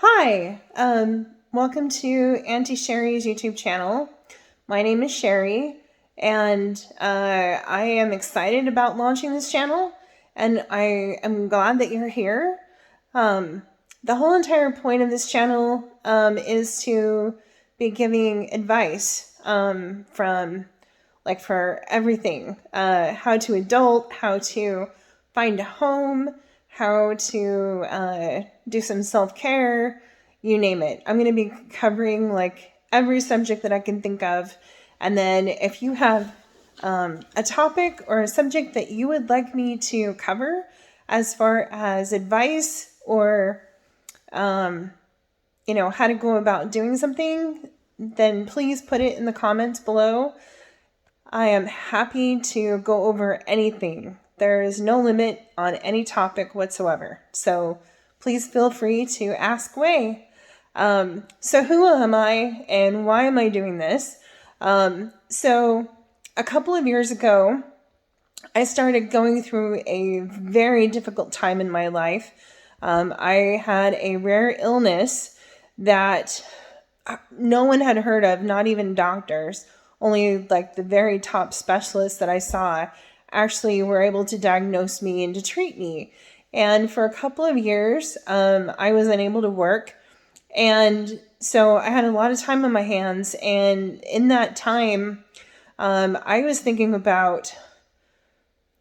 Hi, welcome to Auntie Sheri's YouTube channel. My name is Sheri, and I am excited about launching this channel, and I am glad that you're here. The whole entire point of this channel is to be giving advice for everything, how to adult, how to find a home, how to do some self-care, you name it. I'm going to be covering like every subject that I can think of. And then if you have a topic or a subject that you would like me to cover as far as advice or, how to go about doing something, then please put it in the comments below. I am happy to go over anything. There is no limit on any topic whatsoever. So please feel free to ask away. So who am I and why am I doing this? So a couple of years ago, I started going through a very difficult time in my life. I had a rare illness that no one had heard of, not even doctors. Only like the very top specialists that I saw actually were able to diagnose me and to treat me. And for a couple of years, I was unable to work. And so I had a lot of time on my hands. And in that time, I was thinking about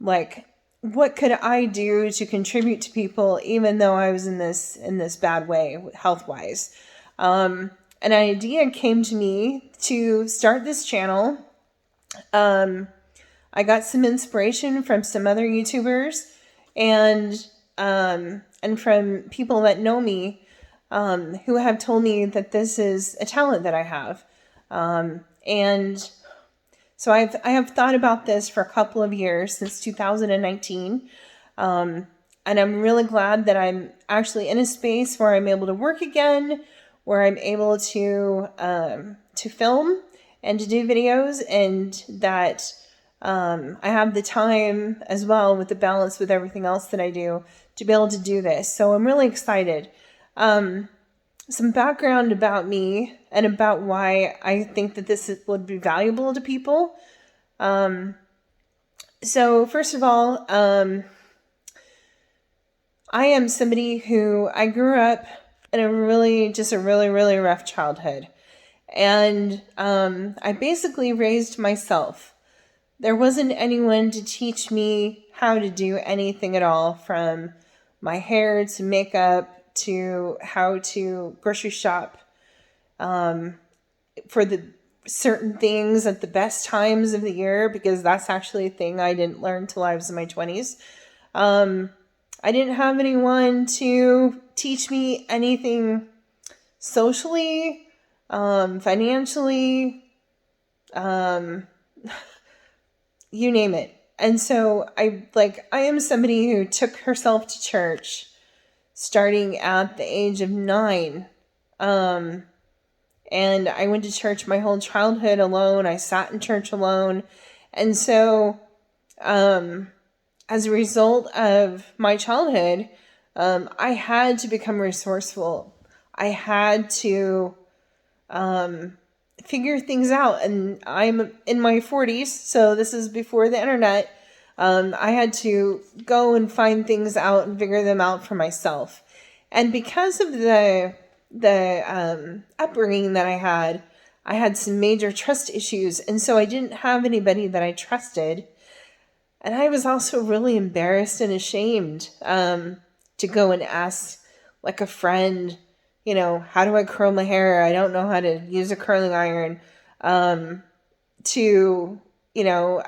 like, what could I do to contribute to people, even though I was in this bad way, health-wise. An idea came to me to start this channel. I got some inspiration from some other YouTubers and from people that know me, who have told me that this is a talent that I have. And so I have thought about this for a couple of years, since 2019. And I'm really glad that I'm actually in a space where I'm able to work again, where I'm able to film and to do videos, and that I have the time as well, with the balance with everything else that I do, to be able to do this. So I'm really excited. Some background about me and about why I think that this would be valuable to people. So first of all, I am somebody who I grew up in a really rough childhood. And I basically raised myself. There wasn't anyone to teach me how to do anything at all, from my hair to makeup to how to grocery shop for the certain things at the best times of the year, because that's actually a thing I didn't learn till I was in my 20s. I didn't have anyone to teach me anything socially, financially, you name it. And so I am somebody who took herself to church starting at the age of 9. And I went to church my whole childhood alone. I sat in church alone. And so, as a result of my childhood, I had to become resourceful. I had to figure things out. And I'm in my 40s, so this is before the internet. I had to go and find things out and figure them out for myself. And because of the upbringing that I had some major trust issues. And so I didn't have anybody that I trusted. And I was also really embarrassed and ashamed to go and ask like a friend, how do I curl my hair? I don't know how to use a curling iron. I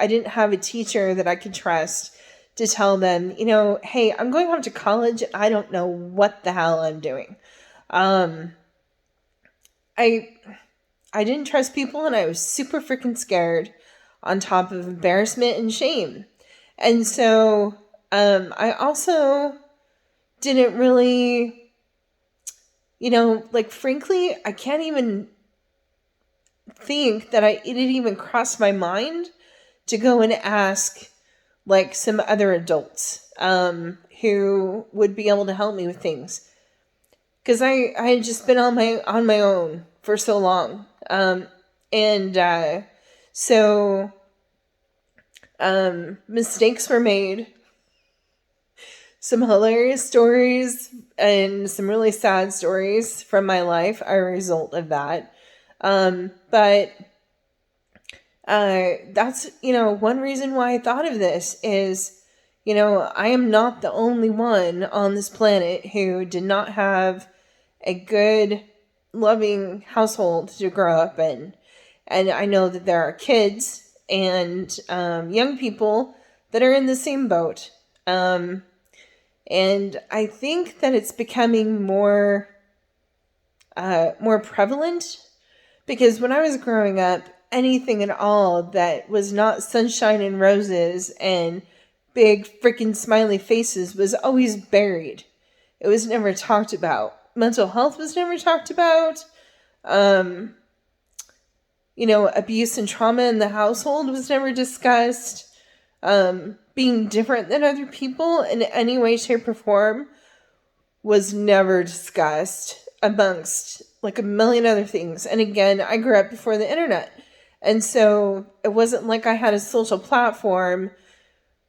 didn't have a teacher that I could trust to tell them, hey, I'm going off to college. I don't know what the hell I'm doing. I didn't trust people, and I was super freaking scared, on top of embarrassment and shame. And so I also didn't really, frankly, I can't even think that it had even crossed my mind to go and ask like some other adults who would be able to help me with things. because I had just been on my own for so long. And so mistakes were made. Some hilarious stories and some really sad stories from my life are a result of that. But that's, one reason why I thought of this is, I am not the only one on this planet who did not have a good, loving household to grow up in. And I know that there are kids and young people that are in the same boat. And I think that it's becoming more prevalent, because when I was growing up, anything at all that was not sunshine and roses and big freaking smiley faces was always buried. It was never talked about. Mental health was never talked about. Abuse and trauma in the household was never discussed. Being different than other people in any way, shape, or form was never discussed, amongst like a million other things. And again, I grew up before the internet. And so it wasn't like I had a social platform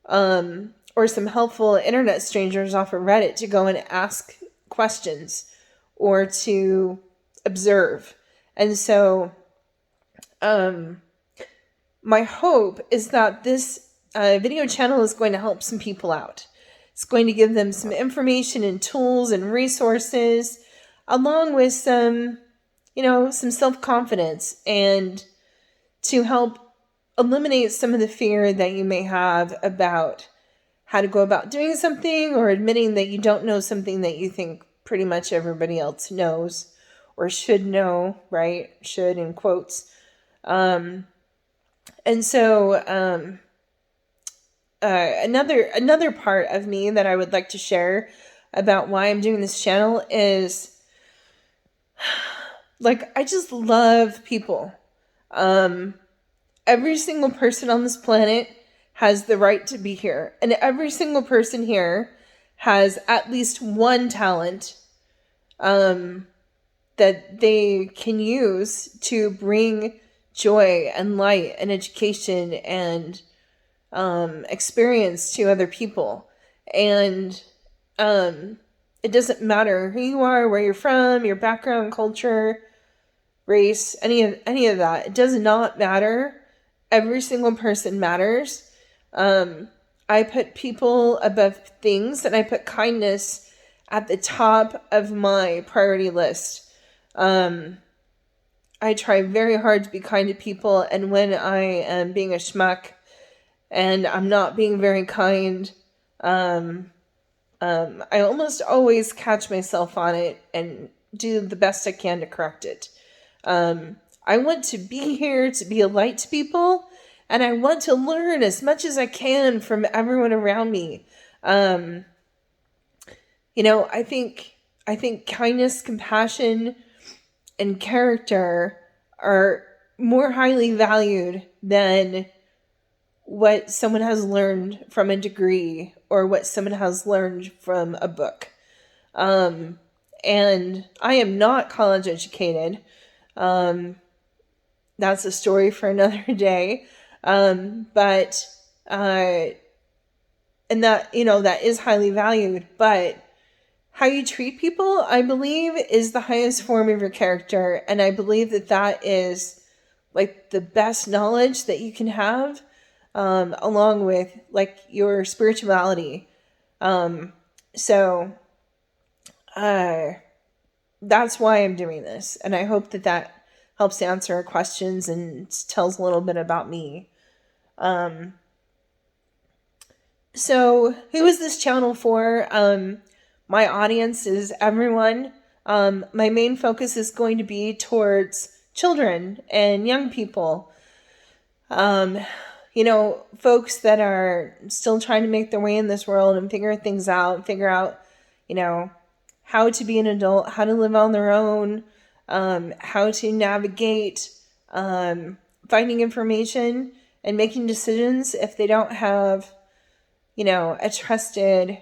or some helpful internet strangers off of Reddit to go and ask questions or to observe. And so my hope is that this video channel is going to help some people out. It's going to give them some information and tools and resources, along with some self-confidence, and to help eliminate some of the fear that you may have about how to go about doing something, or admitting that you don't know something that you think pretty much everybody else knows or should know, right? Should in quotes. And so another part of me that I would like to share about why I'm doing this channel is, I just love people. Every single person on this planet has the right to be here, and every single person here has at least one talent that they can use to bring joy and light and education and experience to other people. And it doesn't matter who you are, where you're from, your background, culture, race, any of that. It does not matter. Every single person matters. I put people above things, and I put kindness at the top of my priority list. I try very hard to be kind to people, and when I am being a schmuck and I'm not being very kind, I almost always catch myself on it and do the best I can to correct it. I want to be here to be a light to people, and I want to learn as much as I can from everyone around me. I think kindness, compassion, and character are more highly valued than what someone has learned from a degree or what someone has learned from a book. And I am not college educated. That's a story for another day. And that, that is highly valued, but how you treat people, I believe, is the highest form of your character. And I believe that is the best knowledge that you can have, along with your spirituality. So that's why I'm doing this. And I hope that helps answer our questions and tells a little bit about me. So who is this channel for? My audience is everyone. My main focus is going to be towards children and young people. Folks that are still trying to make their way in this world and figure things out, how to be an adult, how to live on their own, how to navigate finding information and making decisions if they don't have, a trusted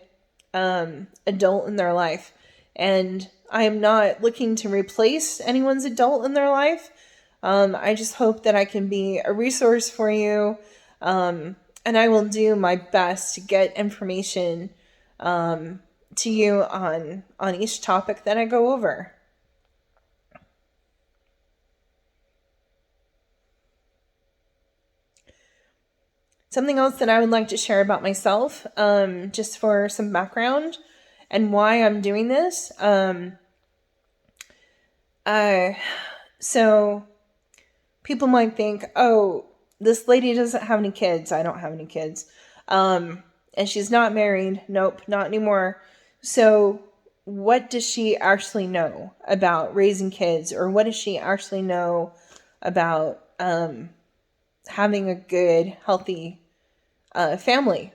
adult in their life. And I am not looking to replace anyone's adult in their life. I just hope that I can be a resource for you. And I will do my best to get information to you on each topic that I go over. Something else that I would like to share about myself, just for some background and why I'm doing this. So people might think, oh, this lady doesn't have any kids. I don't have any kids. And she's not married. Nope, not anymore. So what does she actually know about raising kids? Or what does she actually know about having a good, healthy family?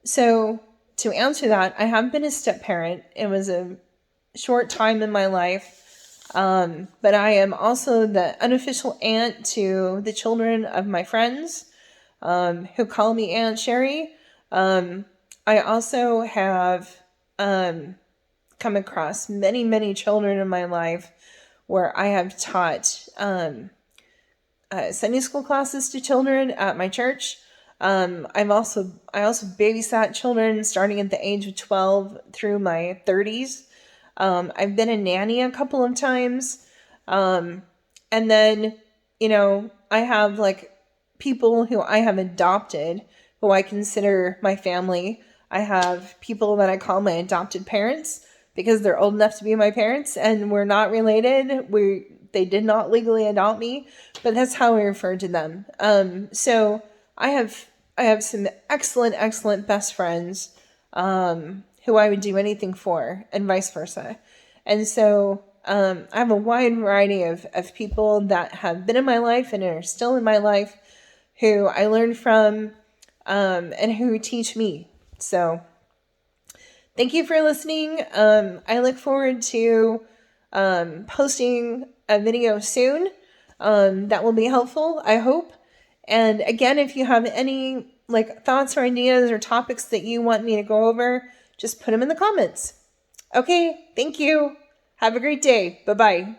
So to answer that, I have been a step parent. It was a short time in my life. But I am also the unofficial aunt to the children of my friends, who call me Aunt Sheri. I also have come across many, many children in my life where I have taught Sunday school classes to children at my church. I also babysat children starting at the age of 12 through my 30s. I've been a nanny a couple of times. And then, I have like people who I have adopted who I consider my family. I have people that I call my adopted parents because they're old enough to be my parents and we're not related. They did not legally adopt me, but that's how we refer to them. So I have some excellent best friends, who I would do anything for, and vice versa. And so I have a wide variety of people that have been in my life and are still in my life who I learned from, and who teach me. So thank you for listening. I look forward to posting a video soon that will be helpful, I hope. And again, if you have any thoughts or ideas or topics that you want me to go over, just put them in the comments. Okay, thank you. Have a great day. Bye-bye.